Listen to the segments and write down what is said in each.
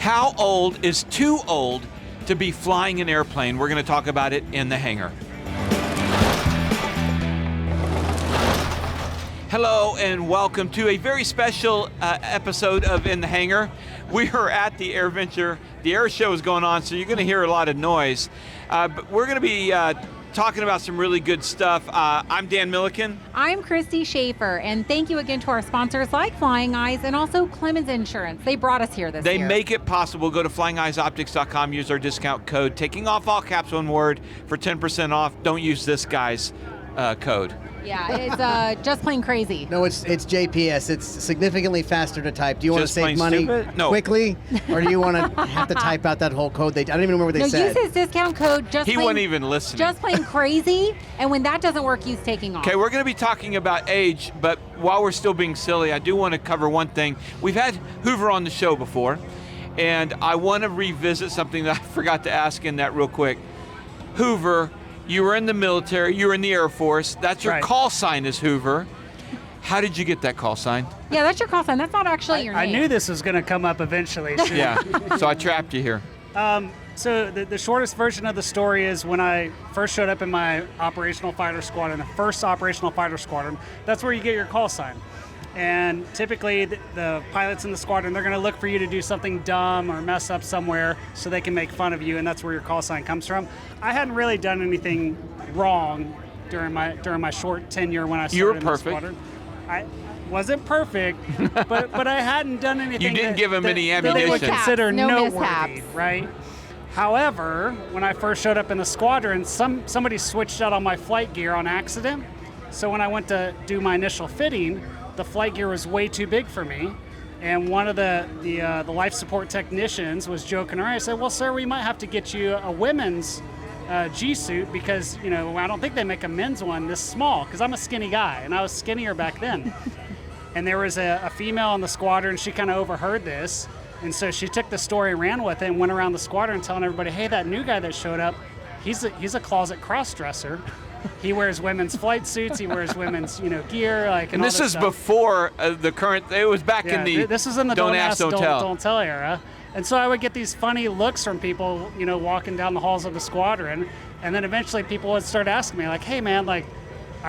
How old is too old to be flying an airplane? We're going to talk about it in the hangar. Hello and welcome to a very special episode of In the Hangar. We are at the Air Venture. The air show is going on, so you're going to hear a lot of noise. But we're going to be talking about some really good stuff. I'm Dan Milliken. I'm Christy Schaefer, and thank you again to our sponsors like Flying Eyes and also Clemens Insurance. They brought us here this year. They make it possible. Go to flyingeyesoptics.com, use our discount code, taking off all caps, one word, for 10% off. Don't use this guy's code. Yeah, it's just plain crazy. No, it's JPS. It's significantly faster to type. Do you want to Just save plain money No. quickly, or do you want to have to type out that whole code? I don't even remember what they said. Use his discount code. He wasn't even listening. Just plain crazy, and when that doesn't work, use taking off. Okay, we're going to be talking about age, but while we're still being silly, I do want to cover one thing. We've had Hoover on the show before, and I want to revisit something that I forgot to ask in that real quick. Hoover, you were in the military, you were in the Air Force. That's your call sign is Hoover. How did you get that call sign? Yeah, that's your call sign. That's not actually your name. I knew this was going to come up eventually. Yeah, so I trapped you here. So the shortest version of the story is when I first showed up in my operational fighter squadron, the first operational fighter squadron, that's where you get your call sign. And typically the pilots in the squadron, they're going to look for you to do something dumb or mess up somewhere so they can make fun of you, and that's where your call sign comes from. I hadn't really done anything wrong during my short tenure when I started in the squadron. I wasn't perfect, but I hadn't done anything. You didn't give him any that they ammunition. would consider No noteworthy, mishaps. right? However, when I first showed up in the squadron, somebody switched out on my flight gear on accident. So when I went to do my initial fitting, the flight gear was way too big for me. And one of the life support technicians was joking around. I said, well, sir, we might have to get you a women's G suit because, I don't think they make a men's one this small because I'm a skinny guy and I was skinnier back then. And there was a female in the squadron. She kind of overheard this. And so she took the story and ran with it and went around the squadron telling everybody, hey, that new guy that showed up, he's a closet cross-dresser. He wears women's flight suits. He wears women's, gear. And this is stuff. before the current. It was back in the. This is in the don't ask, don't tell. Don't tell era. And so I would get these funny looks from people, walking down the halls of the squadron, and then eventually people would start asking me, like, "Hey, man, I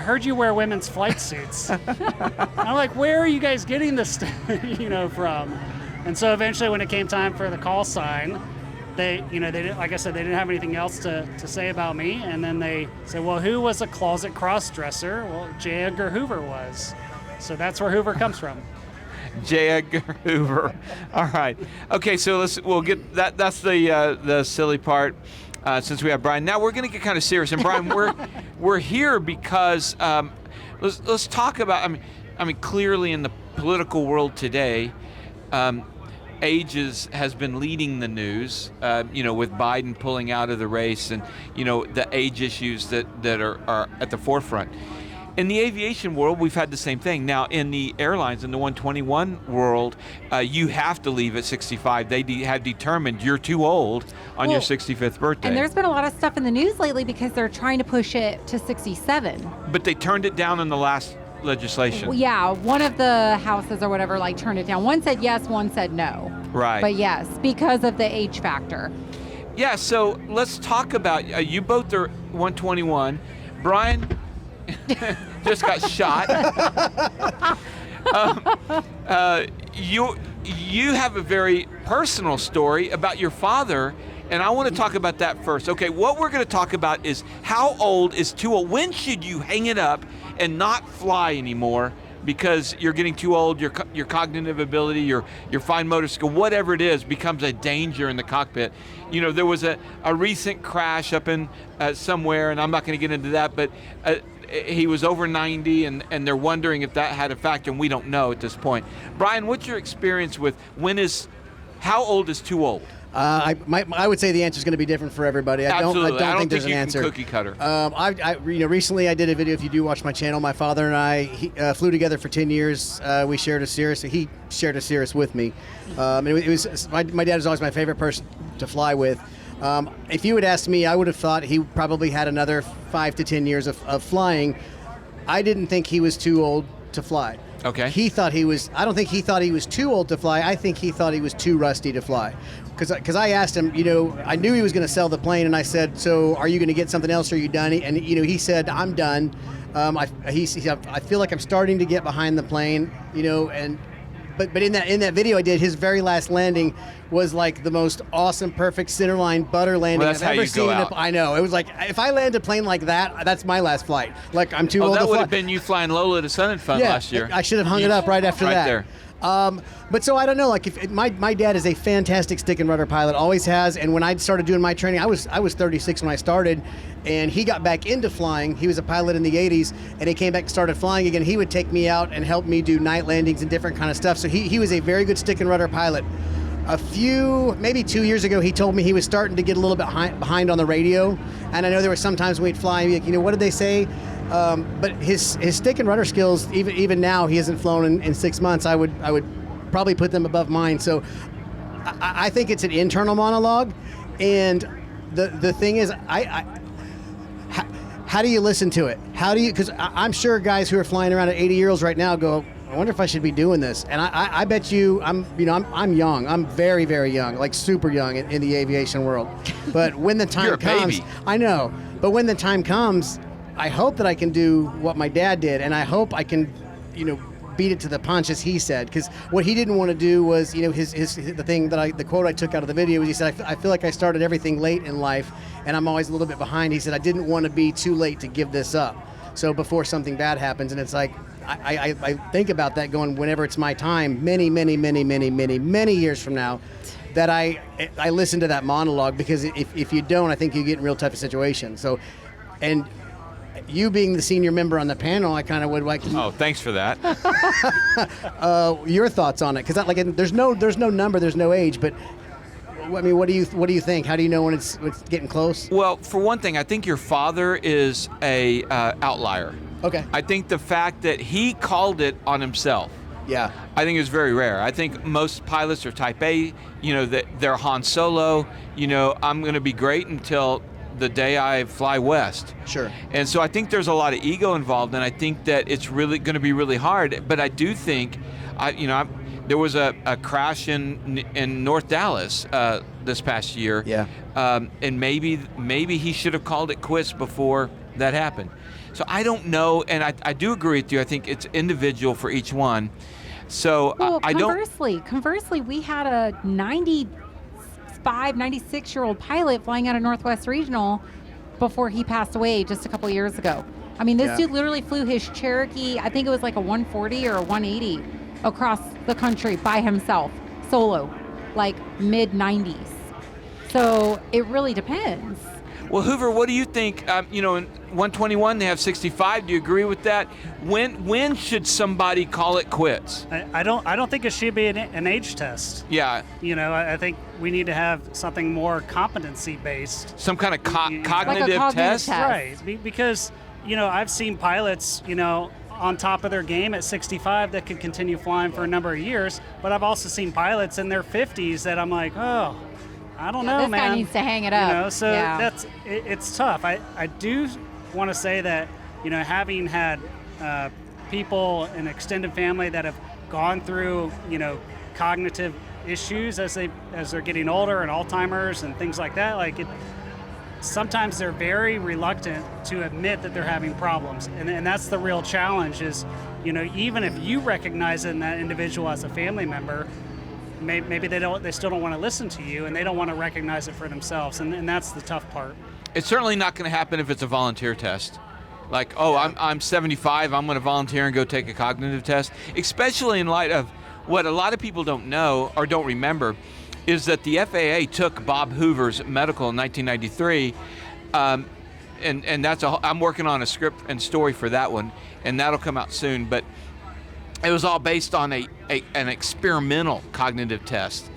heard you wear women's flight suits." I'm like, "Where are you guys getting this, from?" And so eventually, when it came time for the call sign, they didn't, like I said, they didn't have anything else to say about me. And then they said, well, who was a closet cross-dresser? Well, J. Edgar Hoover was. So that's where Hoover comes from. J. Edgar Hoover. All right. Okay, so we'll get that. That's the silly part. Since we have Brian, now we're going to get kind of serious. And Brian, we're here because let's talk about. I mean, clearly in the political world today. Age has been leading the news, with Biden pulling out of the race and, the age issues that are at the forefront. In the aviation world, we've had the same thing. Now, in the airlines, in the 121 world, you have to leave at 65. They have determined you're too old on your 65th birthday. And there's been a lot of stuff in the news lately because they're trying to push it to 67. But they turned it down in the last legislation. Well, yeah, one of the houses or whatever turned it down. One said yes, one said no. Right. But yes, because of the age factor. Yeah, so let's talk about, you both are 121. Brian just got shot. You have a very personal story about your father, and I want to talk about that first. Okay, what we're going to talk about is how old is too old. When should you hang it up and not fly anymore because you're getting too old, your cognitive ability, your fine motor skill, whatever it is, becomes a danger in the cockpit. There was a recent crash up in somewhere, and I'm not going to get into that, but he was over 90, and they're wondering if that had a factor, and we don't know at this point. Brian, what's your experience with how old is too old? I would say the answer is going to be different for everybody. Absolutely. I don't think there's an answer. Cookie cutter. Recently I did a video. If you do watch my channel, my father and I flew together for 10 years. We shared a Cirrus. He shared a Cirrus with me. It was my dad was always my favorite person to fly with. If you had asked me, I would have thought he probably had another 5 to 10 years of flying. I didn't think he was too old to fly. Okay. I don't think he thought he was too old to fly. I think he thought he was too rusty to fly. Because I asked him, I knew he was going to sell the plane, and I said, so are you going to get something else, or are you done? And, he said, I'm done. I feel like I'm starting to get behind the plane, but in that video I did, his very last landing was like the most awesome, perfect centerline butter landing that's I've how ever you go seen. out. I know. It was like, if I land a plane like that, that's my last flight. Like, I'm too old to That fly. would have been you flying Lola to Sun and Fun last year. I should have hung it up right after that. There. But so I don't know. Like, if my dad is a fantastic stick and rudder pilot, always has. And when I started doing my training, I was 36 when I started, and he got back into flying. He was a pilot in the 80s, and he came back and started flying again. He would take me out and help me do night landings and different kind of stuff. So he was a very good stick and rudder pilot. Maybe 2 years ago, he told me he was starting to get a little bit behind on the radio. And I know there were some times when we'd fly, and he'd be like, what did they say? But his stick and rudder skills, even now, he hasn't flown in 6 months. I would probably put them above mine. So I think it's an internal monologue. And the thing is, how do you listen to it? Because I'm sure guys who are flying around at 80 years old right now go, I wonder if I should be doing this. And I bet you, I'm young. I'm very, very young, like super young in the aviation world. But when the time You're a comes, baby. I know. But when the time comes, I hope that I can do what my dad did, and I hope I can, beat it to the punch, as he said. Because what he didn't want to do was, the quote I took out of the video was, he said, I feel like I started everything late in life, and I'm always a little bit behind. He said, I didn't want to be too late to give this up. So before something bad happens, and it's like, I think about that going, whenever it's my time, many, many, many, many, many, many years from now, that I listen to that monologue, because if you don't, I think you get in real tough situations. So, and you being the senior member on the panel, I kind of would like to. Oh, thanks for that. Your thoughts on it, because there's no number, there's no age, but I mean, what do you think? How do you know when it's getting close? Well, for one thing, I think your father is a outlier. Okay. I think the fact that he called it on himself, Yeah. I think is very rare. I think most pilots are type A, that they're Han Solo, I'm going to be great until the day I fly west. Sure. And so I think there's a lot of ego involved, and I think that it's really going to be really hard. But I do think, there was a crash in North Dallas this past year. Yeah. And maybe he should have called it quits before that happened. So I don't know, and I do agree with you. I think it's individual for each one. So I don't. Conversely, we had a 96-year-old pilot flying out of Northwest Regional before he passed away just a couple years ago. I mean, this dude literally flew his Cherokee, I think it was like a 140 or a 180 across the country by himself, solo, like mid-90s. So it really depends. Well, Hoover, what do you think? In 121 they have 65. Do you agree with that? When should somebody call it quits? I don't think it should be an age test. Yeah. I think we need to have something more competency based. Some kind of Like a cognitive cognitive test? test. Right, because I've seen pilots on top of their game at 65 that could continue flying for a number of years, but I've also seen pilots in their 50s that I'm like, oh, I don't know, this man. guy needs to hang it up. So it's tough. I do want to say that having had people in extended family that have gone through cognitive issues as they're getting older, and Alzheimer's and things like that, sometimes they're very reluctant to admit that they're having problems, and that's the real challenge. Is even if you recognize it in that individual as a family member, maybe they still don't want to listen to you, and they don't want to recognize it for themselves, and that's the tough part. It's certainly not going to happen if it's a volunteer test. Like, I'm 75, I'm going to volunteer and go take a cognitive test, especially in light of what a lot of people don't know or don't remember is that the FAA took Bob Hoover's medical in 1993, and I'm working on a script and story for that one, and that'll come out soon, but it was all based on an experimental cognitive test,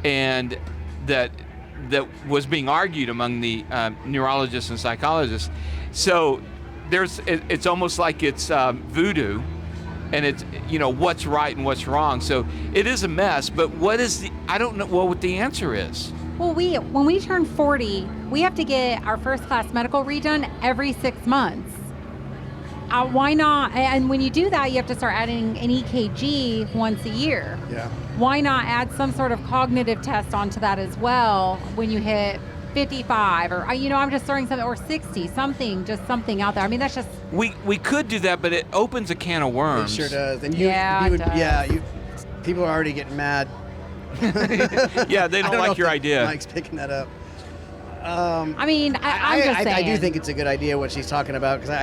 and that was being argued among the neurologists and psychologists. So it's almost like it's voodoo, and it's what's right and what's wrong. So it is a mess. But I don't know what the answer is. Well, when we turn 40, we have to get our first class medical redone every 6 months. why not? And when you do that, you have to start adding an EKG once a year. Yeah. Why not add some sort of cognitive test onto that as well when you hit 55 or, I'm just throwing something, or 60, just something out there. I mean, that's just... We could do that, but it opens a can of worms. It sure does. And it does. People are already getting mad. Yeah, they don't like your idea. Mike's picking that up. I'm just saying. I do think it's a good idea what she's talking about, because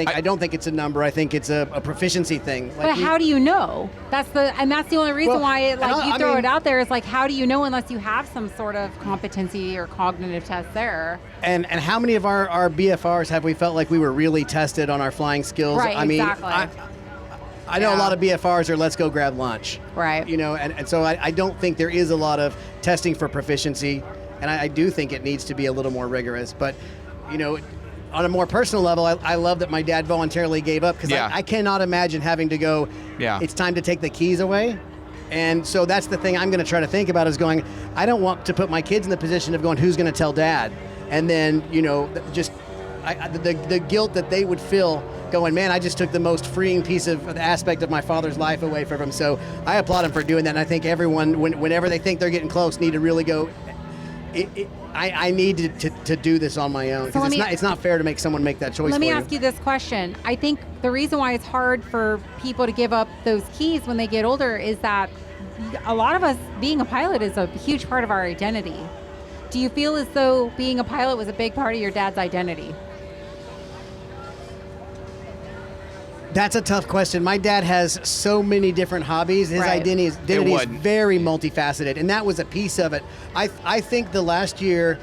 I don't think it's a number. I think it's a proficiency thing. But how do you know? That's the only reason why you throw it out there is like, how do you know unless you have some sort of competency or cognitive test there? And how many of our BFRs have we felt like we were really tested on our flying skills? Right, exactly. I know a lot of BFRs are let's go grab lunch. Right. And so I don't think there is a lot of testing for proficiency. And I do think it needs to be a little more rigorous. But, on a more personal level, I love that my dad voluntarily gave up, because I cannot imagine having to go, it's time to take the keys away. And so that's the thing I'm going to try to think about, is going, I don't want to put my kids in the position of going, who's going to tell dad? And then, just the guilt that they would feel going, man, I just took the most freeing piece of the aspect of my father's life away from him. So I applaud him for doing that. And I think everyone, whenever they think they're getting close, need to really go, I need to do this on my own, because it's not fair to make someone make that choice. Let me ask you this question. I think the reason why it's hard for people to give up those keys when they get older is that a lot of us, being a pilot is a huge part of our identity. Do you feel as though being a pilot was a big part of your dad's identity? That's a tough question. My dad has so many different hobbies. His identity is very multifaceted, and that was a piece of it. I think the last year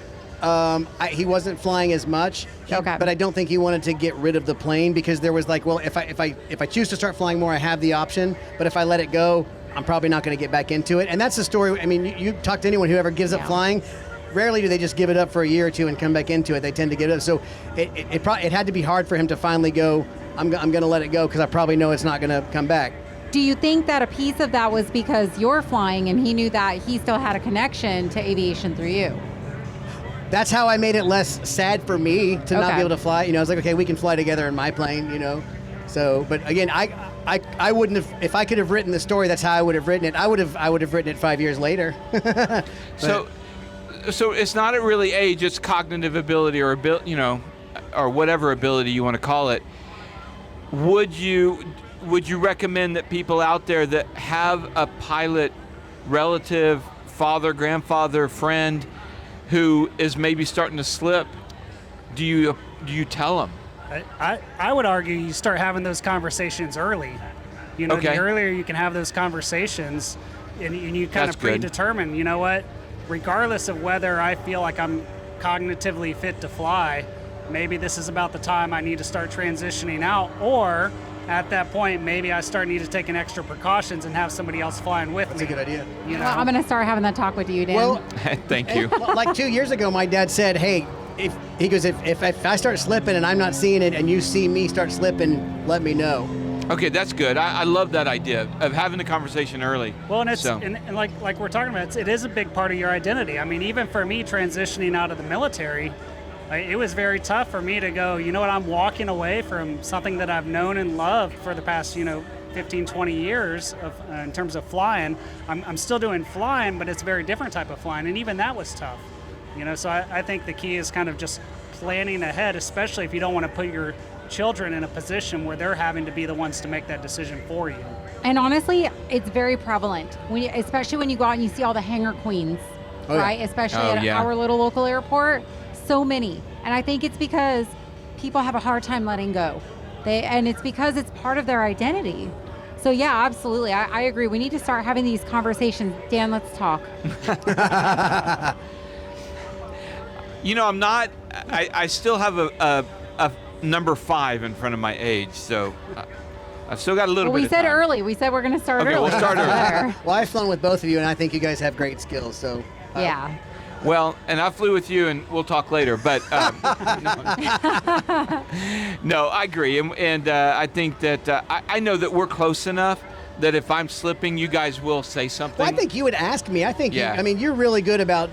he wasn't flying as much, but I don't think he wanted to get rid of the plane, because there was like, well, if I choose to start flying more, I have the option, but if I let it go, I'm probably not going to get back into it. And that's the story. I mean, you talk to anyone who ever gives up flying. Rarely do they just give it up for a year or two and come back into it. They tend to give it up. So it had to be hard for him to finally go, I'm going to let it go, because I probably know it's not going to come back. Do you think that a piece of that was because you're flying and he knew that he still had a connection to aviation through you? That's how I made it less sad for me to not be able to fly. I was like, okay, we can fly together in my plane, So, but again, I wouldn't have, if I could have written the story, that's how I would have written it. I would have written it 5 years later. So it's not really age, it's cognitive ability or or whatever ability you want to call it. Would you recommend that people out there that have a pilot relative, father, grandfather, friend who is maybe starting to slip, do you tell them? I would argue you start having those conversations early. The earlier you can have those conversations, and you kind of predetermine, you know what, regardless of whether I feel like I'm cognitively fit to fly, maybe this is about the time I need to start transitioning out, or at that point, maybe I need to take an extra precautions and have somebody else flying with me. That's a good idea. Well, I'm going to start having that talk with you, Dan. Well, thank you. Like 2 years ago, my dad said, hey, if I start slipping and I'm not seeing it and you see me start slipping, let me know. Okay, that's good. I love that idea of having the conversation early. Well, and it's and like we're talking about, it is a big part of your identity. I mean, even for me transitioning out of the military, it was very tough for me to go, you know what, I'm walking away from something that I've known and loved for the past, 15, 20 years in terms of flying. I'm still doing flying, but it's a very different type of flying, and even that was tough. So I think the key is kind of just planning ahead, especially if you don't want to put your children in a position where they're having to be the ones to make that decision for you. And honestly, it's very prevalent, especially when you go out and you see all the hangar queens, right? Especially at our little local airport. So many. And I think it's because people have a hard time letting go. And it's because it's part of their identity. So yeah, absolutely. I agree. We need to start having these conversations. Dan, let's talk. I still have a number 5 in front of my age, so I've still got a little bit of time. We said early. We said we're going to start early. Okay, we'll start early. Well, I've flown with both of you, and I think you guys have great skills, so. Yeah. Well, and I flew with you, and we'll talk later. But no, I agree, and I think that I know that we're close enough that if I'm slipping, you guys will say something. Well, I think you would ask me. I think you're really good about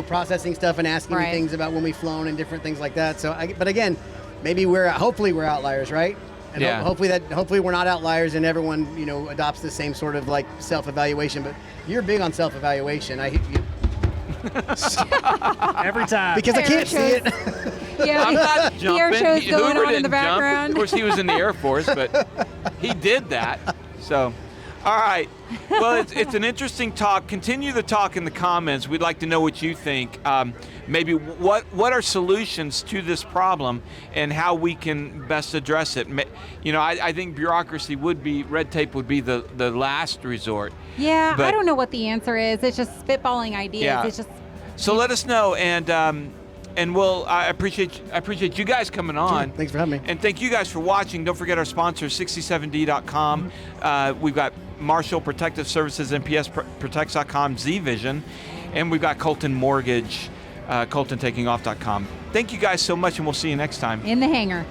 processing stuff and asking me things about when we've flown and different things like that. So, but again, maybe hopefully we're outliers, right? And Yeah. hopefully we're not outliers and everyone, adopts the same sort of like self-evaluation. But you're big on self-evaluation. Every time. Because I can't see it. Yeah, I'm not the air jumping. show's going Hoover on in didn't the jump. background. Of course, he was in the Air Force, but he did that. So, all right. Well, it's an interesting talk. Continue the talk in the comments. We'd like to know what you think. Maybe what are solutions to this problem and how we can best address it. I think bureaucracy red tape would be the last resort. Yeah, But- I don't know what the answer is. It's just spitballing ideas. Yeah. It's just So let us know, and I appreciate you guys coming on. Thanks for having me. And thank you guys for watching. Don't forget our sponsor, 67D.com. We've got Marshall Protective Services, MPSProtects.com, Z-Vision, and we've got Colton Mortgage, ColtonTakingOff.com. Thank you guys so much, and we'll see you next time. in the hangar.